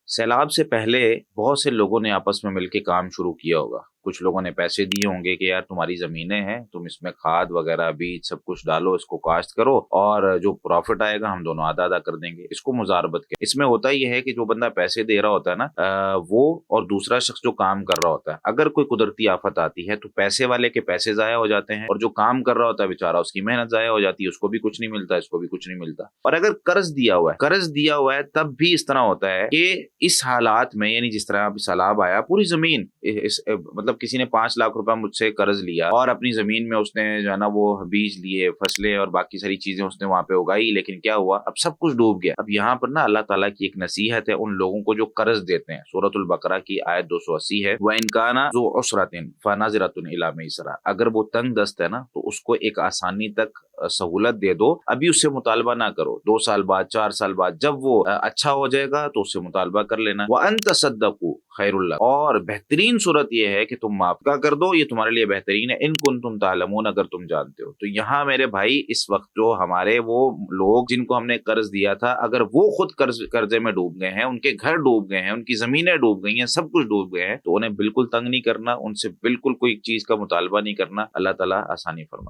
سیلاب سے پہلے بہت سے لوگوں نے آپس میں مل کے کام شروع کیا ہوگا. کچھ لوگوں نے پیسے دیے ہوں گے کہ یار تمہاری زمینیں ہیں، تم اس میں کھاد وغیرہ بیج سب کچھ ڈالو، اس کو کاشت کرو، اور جو پروفٹ آئے گا ہم دونوں آدھا آدھا کر دیں گے. اس کو مزاربت کے اس میں ہوتا یہ ہے کہ جو بندہ پیسے دے رہا ہوتا ہے نا، وہ اور دوسرا شخص جو کام کر رہا ہوتا ہے، اگر کوئی قدرتی آفت آتی ہے تو پیسے والے کے پیسے ضائع ہو جاتے ہیں، اور جو کام کر رہا ہوتا ہے بیچارہ اس کی محنت ضائع ہو جاتی ہے، اس کو بھی کچھ نہیں ملتا، اس کو بھی کچھ نہیں ملتا. اور اگر قرض دیا ہوا ہے تب بھی اس طرح ہوتا ہے کہ اس حالات میں، یعنی جس طرح ابھی سیلاب آیا، پوری زمین مطلب کسی نے 5 لاکھ روپے مجھ سے قرض لیا اور اپنی زمین میں اس نے جو ہے نا وہ بیج لیے، فصلیں اور باقی ساری چیزیں اس نے وہاں پہ اگائی، لیکن کیا ہوا، اب سب کچھ ڈوب گیا. اب یہاں پر نا اللہ تعالیٰ کی ایک نصیحت ہے ان لوگوں کو جو قرض دیتے ہیں. سورۃ البقرہ کی آیت 280 ہے، وَإِنْ كَانَ ذُو عُسْرَةٍ فَنَظِرَةٌ إِلَىٰ مَيْسَرَةٍ. اگر وہ تنگ دست ہے نا تو اس کو ایک آسانی تک سہولت دے دو. ابھی اس سے مطالبہ نہ کرو، 2 سال بعد 4 سال بعد جب وہ اچھا ہو جائے گا تو اس سے مطالبہ کر لینا. وَأَن تَصَدَّقُوا خَيْرٌ لَكُمْ. اور بہترین صورت یہ ہے کہ تم معاف کر دو، یہ تمہارے لیے بہترین ہے. ان کنتم تعلمون، اگر تم جانتے ہو. تو یہاں میرے بھائی اس وقت جو ہمارے وہ لوگ جن کو ہم نے قرض دیا تھا، اگر وہ خود قرضے میں ڈوب گئے ہیں، ان کے گھر ڈوب گئے ہیں، ان کی زمینیں ڈوب گئی ہیں، سب کچھ ڈوب گئے ہیں، تو انہیں بالکل تنگ نہیں کرنا، ان سے بالکل کوئی چیز کا مطالبہ نہیں کرنا. اللہ تعالیٰ آسانی فرمائے.